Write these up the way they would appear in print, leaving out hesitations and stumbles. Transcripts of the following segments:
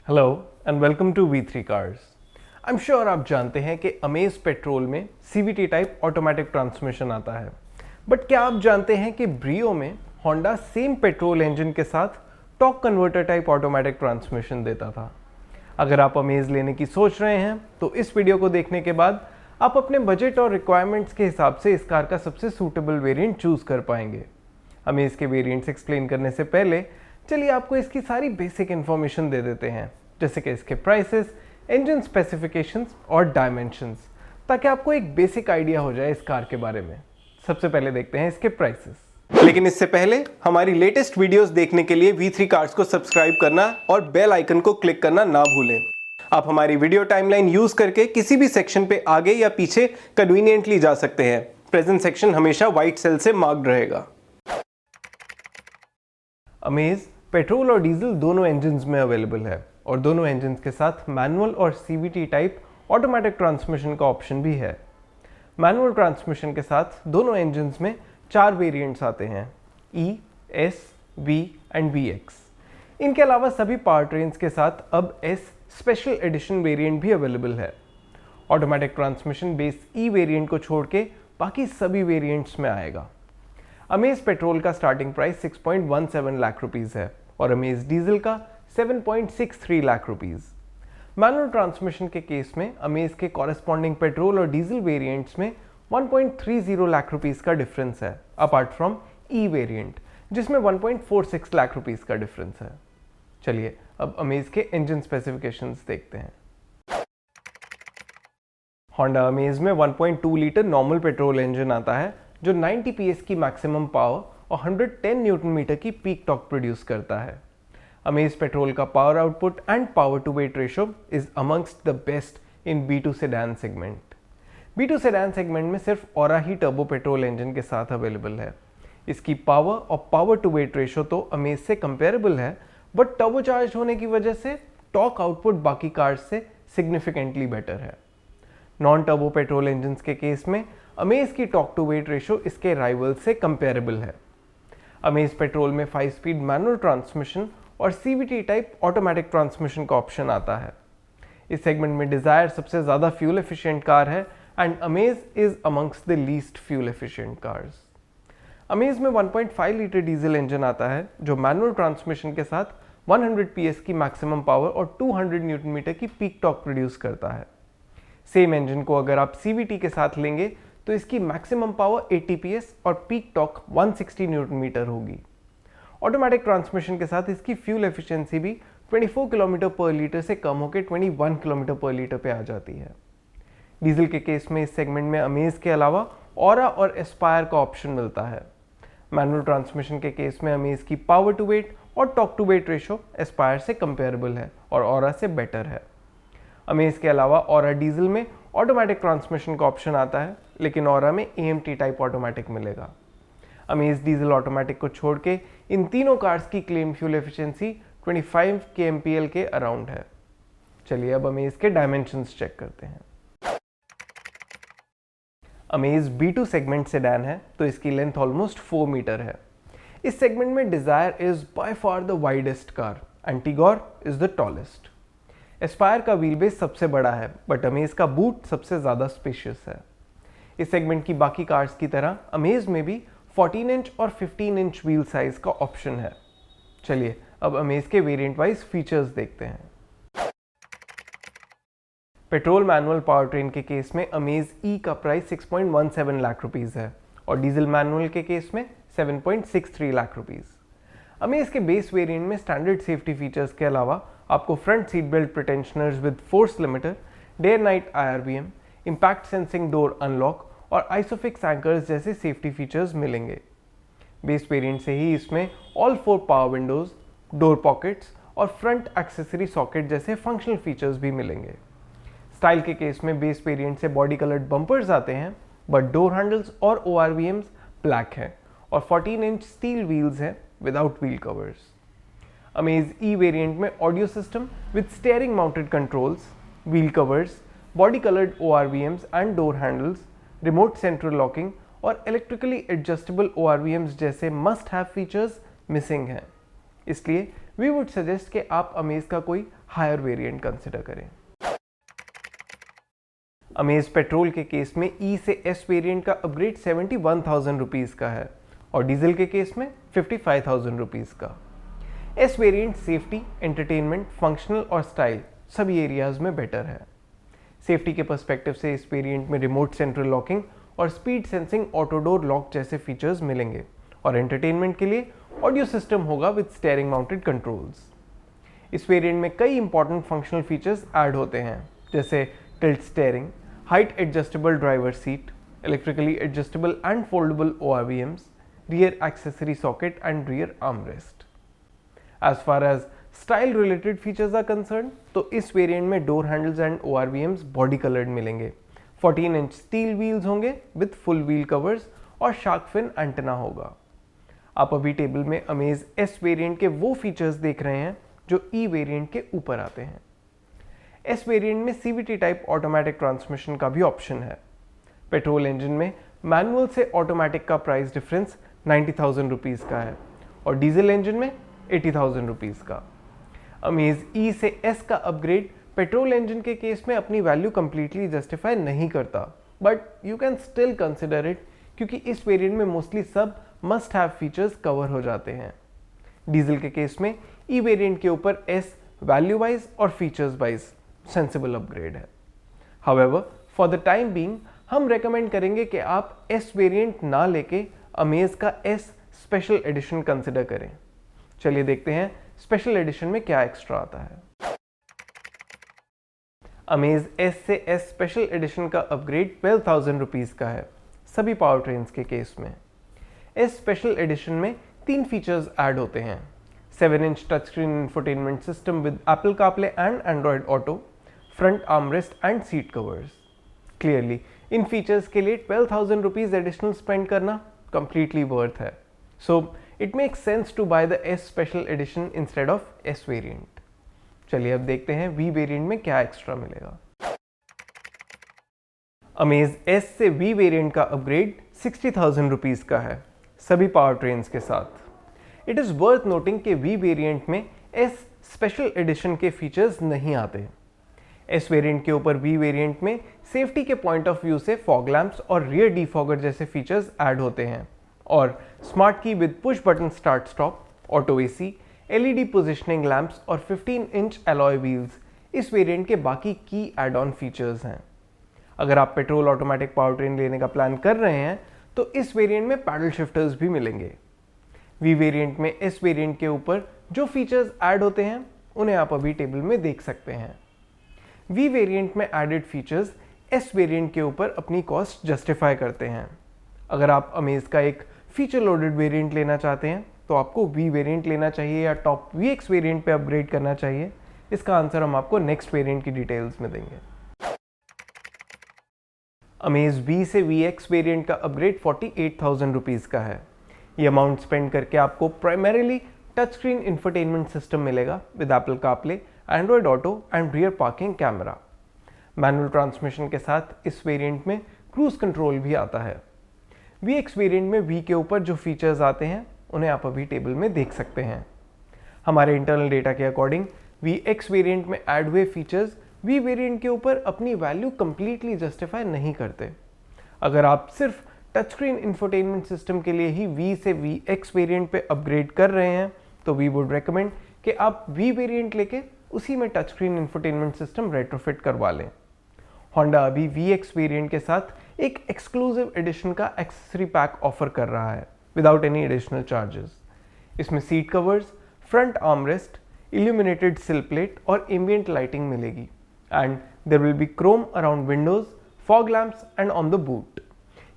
Hello and welcome to V3 cars. I am sure आप जानते हैं कि अमेज पेट्रोल में CVT टाइप ऑटोमेटिक ट्रांसमिशन आता है, बट क्या आप जानते हैं कि ब्रियो में होंडा सेम पेट्रोल इंजन के साथ torque converter type automatic transmission देता था। अगर आप अमेज लेने की सोच रहे हैं तो इस वीडियो को देखने के बाद आप अपने बजट और रिक्वायरमेंट्स के हिसाब से इस कार का सबसे सूटेबल वेरिएंट चूज कर पाएंगे। अमेज के वेरिएंट्स एक्सप्लेन करने से पहले चलिए आपको इसकी सारी बेसिक इन्फॉर्मेशन दे देते हैं, जैसे कि इसके प्राइसेस, इंजन स्पेसिफिकेशंस और डायमेंशंस, ताकि आपको एक बेसिक आइडिया हो जाए इस कार के बारे में। सबसे पहले देखते हैं इसके प्राइसेस। लेकिन इससे पहले हमारी लेटेस्ट वीडियोस देखने के लिए V3 कार्स को सब्सक्राइब करना और बेल आइकन को क्लिक करना ना भूलें। आप हमारी वीडियो टाइमलाइन यूज करके किसी भी सेक्शन पे आगे या पीछे कन्वीनियंटली जा सकते हैं। प्रेजेंट सेक्शन हमेशा व्हाइट सेल से मार्क्ड रहेगा। अमेज पेट्रोल और डीजल दोनों इंजन्स में अवेलेबल है और दोनों इंजन्स के साथ मैनुअल और CVT टाइप ऑटोमेटिक ट्रांसमिशन का ऑप्शन भी है। मैनुअल ट्रांसमिशन के साथ दोनों इंजन्स में 4 वेरिएंट्स आते हैं, E, S, V and VX। इनके अलावा सभी पावर ट्रेन्स के साथ अब S स्पेशल एडिशन वेरिएंट भी अवेलेबल है। Automatic transmission base E variant को छोड़ के बाकी सभी वेरिएंट्स में आएगा। अमेज पेट्रोल का स्टार्टिंग प्राइस 6.17 लाख रुपीस है और अमेज डीजल का 7.63 लाख रुपीस। मैनुअल ट्रांसमिशन के केस में अमेज के कॉरेस्पॉन्डिंग पेट्रोल और डीजल वेरिएंट्स में 1.30 लाख रुपीस का डिफरेंस है, अपार्ट फ्रॉम E वेरिएंट जिसमें 1.46 लाख रुपीस का डिफरेंस है। चलिए अब अमेज के इंजन स्पेसिफिकेशंस देखते हैं। होंडा अमेज में 1.2 लीटर नॉर्मल पेट्रोल इंजन आता है जो 90 PS की मैक्सिमम पावर और 110 न्यूटन मीटर की पीक टॉर्क प्रोड्यूस करता है। अमेज पेट्रोल का power output and power to weight ratio is amongst the best in B2 sedan segment. B2 sedan segment में सिर्फ ऑरा ही टर्बो पेट्रोल इंजन के साथ अवेलेबल है। इसकी पावर और पावर टू वेट रेशो तो अमेज से कंपेरेबल है, बट टर्बोचार्ज होने की वजह से टॉर्क आउटपुट बाकी कार्स से सिग्निफिकेंटली बेटर है। नॉन टर्बो पेट्रोल इंजन के केस में अमेज की टॉर्क टू वेट रेशो इसके राइवल से कंपेरेबल है। अमेज पेट्रोल में 5 स्पीड मैनुअल ट्रांसमिशन और CVT टाइप ऑटोमेटिक ट्रांसमिशन का ऑप्शन आता है। इस सेगमेंट में डिजायर सबसे ज्यादा फ्यूल एफिशिएंट कार है and amaze is amongst the least fuel efficient cars. Amaze में 1.5 लीटर डीजल इंजन आता है जो मैनुअल ट्रांसमिशन के साथ 100 PS की मैक्सिमम पावर और 200 न्यूटन मीटर की पीक टॉर्क प्रोड्यूस करता है। सेम इंजन को अगर आप CVT के साथ लेंगे तो इसकी मैक्सिमम पावर 80 PS और पीक टॉर्क 160 न्यूटन मीटर होगी। ऑटोमेटिक ट्रांसमिशन के साथ इसकी फ्यूल एफिशिएंसी भी 24 किलोमीटर पर लीटर से कम होकर 21 किलोमीटर पर लीटर पे आ जाती है। डीजल के केस में इस सेगमेंट में अमेज के अलावा ऑरा और एस्पायर का ऑप्शन मिलता है। मैनुअल ट्रांसमिशन के केस में अमेज की पावर टू वेट और torque to weight ratio Aspire से कंपेरेबल है और ऑरा से बेटर है। अमेज के अलावा ऑरा डीजल में ऑटोमेटिक ट्रांसमिशन का ऑप्शन आता है, लेकिन ऑरा में AMT टाइप ऑटोमेटिक मिलेगा। अमेज डीजल ऑटोमेटिक को छोड़ के इन तीनों कार्स की क्लेम फ्यूल एफिशिएंसी 25 kmpl के अराउंड है। चलिए अब अमेज के डायमेंशंस चेक करते हैं। अमेज B2 सेगमेंट सेडान है तो इसकी लेंथ ऑलमोस्ट 4 मीटर है। इस सेगमेंट में desire is by far the widest car and Tigor is the tallest. Aspire का व्हील बेस सबसे बड़ा है, बट अमेज का बूट सबसे ज्यादा स्पेशियस है। इस सेगमेंट की बाकी कार्स की तरह अमेज में भी 14 इंच और 15 इंच व्हील साइज का ऑप्शन है। चलिए अब अमेज के वेरिएंट वाइज फीचर्स देखते हैं। पेट्रोल मैनुअल पावर ट्रेन के केस में अमेज E का प्राइस 6.17 लाख रुपीस है और डीजल मैनुअल के केस में 7.63 लाख रुपीस। अमेज के बेस वेरिएंट में स्टैंडर्ड सेफ्टी फीचर्स के अलावा आपको front seat belt pretensioners with force limiter, day night IRVM, impact sensing door unlock और आइसोफिक्स एंकर्स जैसे सेफ्टी फीचर्स मिलेंगे। बेस वेरिएंट से ही इसमें all 4 power windows, door pockets और फ्रंट एक्सेसरी सॉकेट जैसे फंक्शनल फीचर्स भी मिलेंगे। स्टाइल के केस में बेस वेरिएंट से बॉडी कलर्ड बम्पर्स आते हैं, बट डोर हैंडल्स और ORVMs ब्लैक हैं और 14 इंच स्टील व्हील्स हैं without wheel covers. Amaze E variant में audio system with steering mounted controls, wheel covers, body coloured ORVMs and door handles, remote central locking और electrically adjustable ORVMs जैसे must have features missing हैं। इसलिए we would suggest कि आप amaze का कोई higher variant consider करें। Amaze petrol के केस में ई से एस वेरिएंट का अपग्रेड 71,000 रुपीज़ का है और डीजल के केस में 55,000 रुपीज़ का। S variant safety, entertainment, functional और स्टाइल सभी एरियाज में बेटर है। सेफ्टी के पर्सपेक्टिव से इस वेरिएंट में रिमोट सेंट्रल लॉकिंग और speed sensing auto door lock जैसे फीचर्स मिलेंगे और एंटरटेनमेंट के लिए ऑडियो सिस्टम होगा विद स्टीयरिंग माउंटेड कंट्रोल्स। इस वेरिएंट में कई इंपॉर्टेंट फंक्शनल फीचर्स ऐड होते हैं जैसे tilt steering, height adjustable driver seat, electrically adjustable and foldable ORVMs, rear accessory socket and rear armrest. As far as style related features are concerned, तो इस variant में door handles and ORVMs body coloured मिलेंगे। 14 inch steel wheels होंगे with full wheel covers और shark fin antenna होगा। आप अभी table में अमेज एस वेरिएंट के वो फीचर्स देख रहे हैं जो ई वेरिएंट के ऊपर आते हैं। एस वेरिएंट में CVT टाइप ऑटोमेटिक ट्रांसमिशन का भी ऑप्शन है। पेट्रोल इंजन में मैनुअल से ऑटोमेटिक का प्राइस डिफरेंस 90,000 रुपीज़ का है और डीजल इंजन में 80,000 रुपीज़ का। अमेज ई से एस का अपग्रेड पेट्रोल इंजन के केस में अपनी वैल्यू कंप्लीटली जस्टिफाई नहीं करता, but you can still consider it क्योंकि इस वेरिएंट में मोस्टली सब मस्ट हैव फीचर्स कवर हो जाते हैं। डीजल के केस में ई वेरिएंट के ऊपर एस वैल्यू वाइज और फीचर्स वाइज सेंसिबल अपग्रेड है। However for the time being हम रेकमेंड करेंगे कि आप एस वेरिएंट ना लेके अमेज का एस स्पेशल एडिशन कंसिडर करें। चलिए देखते हैं स्पेशल एडिशन में क्या एक्स्ट्रा आता है। अमेज एस से एस स्पेशल एडिशन का अपग्रेड 12,000 रुपीज़ का है सभी पावर ट्रेन्स के केस में। एस स्पेशल एडिशन में 3 फीचर्स ऐड होते हैं। 7 inch touch screen infotainment system with Apple CarPlay and Android auto, front armrest and seat covers. Clearly in features के लिए 12,000 रुपीज़ एडिशनल स्पेंड करना completely worth है। So it makes sense to buy the S special edition instead of S variant। चलिए अब देखते हैं V variant में क्या एक्स्ट्रा मिलेगा। अमेज S से V variant का अपग्रेड 60,000 रुपीज़ का है सभी पावर ट्रेन्स के साथ। इट इज़ वर्थ नोटिंग कि V variant में S स्पेशल एडिशन के फीचर्स नहीं आते। S वेरिएंट के ऊपर V वेरिएंट में सेफ्टी के पॉइंट ऑफ व्यू से फॉग लैंप्स और रियर डिफॉगर जैसे फीचर्स ऐड होते हैं और स्मार्ट की with push button start stop, auto AC, LED positioning lamps और 15 इंच अलॉय व्हील्स इस वेरिएंट के बाकी की एड ऑन फीचर्स हैं। अगर आप पेट्रोल ऑटोमेटिक पावर ट्रेन लेने का प्लान कर रहे हैं तो इस वेरिएंट में पैडल शिफ्टर्स भी मिलेंगे। V वेरिएंट में S वेरिएंट के ऊपर जो फीचर्स ऐड होते हैं उन्हें आप अभी टेबल में देख सकते हैं। V वेरिएंट में एडेड फीचर्स S वेरिएंट के ऊपर अपनी कॉस्ट जस्टिफाई करते हैं। अगर आप अमेज का एक फीचर लोडेड वेरिएंट लेना चाहते हैं तो आपको V वेरिएंट लेना चाहिए या टॉप VX वेरिएंट पे अपग्रेड करना चाहिए, इसका आंसर हम आपको नेक्स्ट वेरिएंट की डिटेल्स में देंगे। अमेज V से VX वेरिएंट का अपग्रेड 48,000 रुपीज़ का है। ये अमाउंट स्पेंड करके आपको primarily touch screen infotainment system मिलेगा with Apple CarPlay, Android Auto and rear parking camera. Manual transmission के साथ इस वेरिएंट में क्रूज कंट्रोल भी आता है। VX वेरिएंट में V के ऊपर जो फीचर्स आते हैं उन्हें आप अभी टेबल में देख सकते हैं। हमारे इंटरनल डेटा के अकॉर्डिंग VX वेरिएंट में ऐड हुए फीचर्स V वेरिएंट के ऊपर अपनी वैल्यू कंप्लीटली जस्टिफाई नहीं करते। अगर आप सिर्फ टच स्क्रीन इंफोटेनमेंट सिस्टम के लिए ही V से VX वेरिएंट पे अपग्रेड कर रहे हैं तो वी वुड रेकमेंड कि आप V वेरिएंट लेके उसी में touch screen infotainment system retrofit करवा लें। होंडा अभी VX वेरिएंट के साथ एक एक्सक्लूसिव एडिशन का एक्सेसरी पैक ऑफर कर रहा है विदाउट एनी एडिशनल चार्जेस। इसमें seat covers, front armrest, illuminated sill plate और एम्बिएंट लाइटिंग मिलेगी and there will be chrome around windows, fog lamps and on the boot.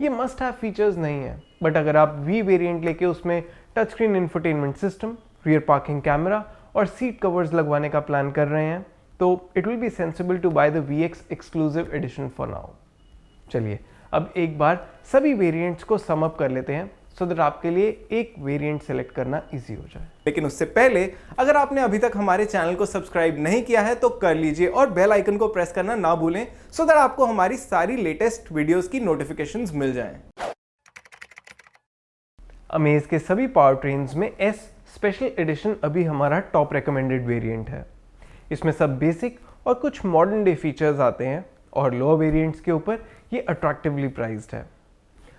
ये must have features नहीं है, but अगर आप V वेरिएंट लेके उसमें touch screen infotainment system, rear parking camera और सीट कवर्स लगवाने का प्लान कर रहे हैं तो it will be sensible to buy the VX exclusive edition for now. चलिए अब एक बार सभी वेरिएंट्स को सम अप कर लेते हैं सो दैट आपके लिए एक वेरिएंट सेलेक्ट करना इजी हो जाए। लेकिन उससे पहले अगर आपने अभी तक हमारे चैनल को सब्सक्राइब नहीं किया है तो कर लीजिए और बेल आइकन को प्रेस करना ना भूलें सो दैट आपको हमारी सारी लेटेस्ट वीडियोस की नोटिफिकेशंस मिल जाएं। अमेज के सभी पावर ट्रेन्स में S स्पेशल एडिशन अभी हमारा टॉप रिकमेंडेड वेरिएंट है। इसमें सब बेसिक और कुछ मॉडर्न डे फीचर्स आते हैं और लोअर वेरिएंट्स के ऊपर ये अट्रैक्टिवली प्राइस्ड है।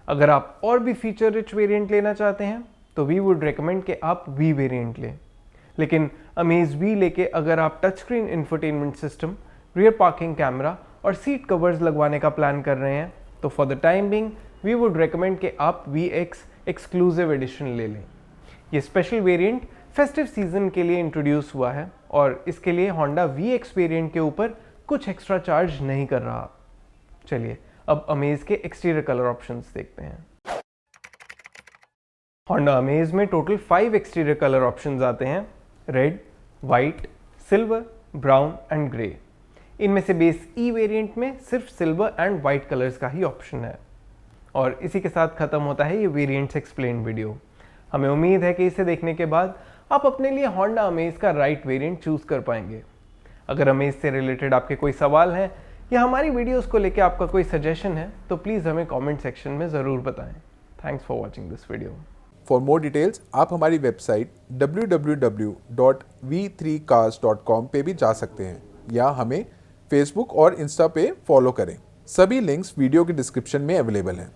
अगर आप और भी फीचर रिच वेरिएंट लेना चाहते हैं तो वी वुड रिकमेंड कि आप वी वेरिएंट लें। लेकिन अमेज वी लेके अगर आप touch screen infotainment system, rear parking camera और सीट कवर्स लगवाने का प्लान कर रहे हैं तो for the time being we would recommend कि आप VX एक्सक्लूसिव एडिशन ले लें। ये स्पेशल वेरिएंट फेस्टिव सीजन के लिए इंट्रोड्यूस हुआ है और इसके लिए होंडा VX वेरिएंट के ऊपर कुछ एक्स्ट्रा चार्ज नहीं कर रहा। चलिए अब अमेज के एक्सटीरियर कलर ऑप्शंस देखते हैं। होंडा अमेज में टोटल 5 एक्सटीरियर कलर ऑप्शंस आते हैं, red, white, silver, brown and grey. इनमें से बेस ई वेरिएंट में सिर्फ सिल्वर एंड वाइट कलर्स का ही ऑप्शन है। और इसी के साथ खत्म होता है ये वेरिएंट्स एक्सप्लेन वीडियो। हमें उम्मीद है कि इसे देखने के बाद आप अपने लिए होंडा अमेज का राइट वेरिएंट चूज कर पाएंगे। अगर अमेज से रिलेटेड आपके कोई सवाल हैं या हमारी वीडियोस को लेकर आपका कोई सजेशन है तो प्लीज़ हमें कमेंट सेक्शन में ज़रूर बताएं। Thanks for watching this video. For more details आप हमारी वेबसाइट www.v3cars.com पे भी जा सकते हैं या हमें फेसबुक और इंस्टा पे फॉलो करें। सभी लिंक्स वीडियो के डिस्क्रिप्शन में अवेलेबल हैं।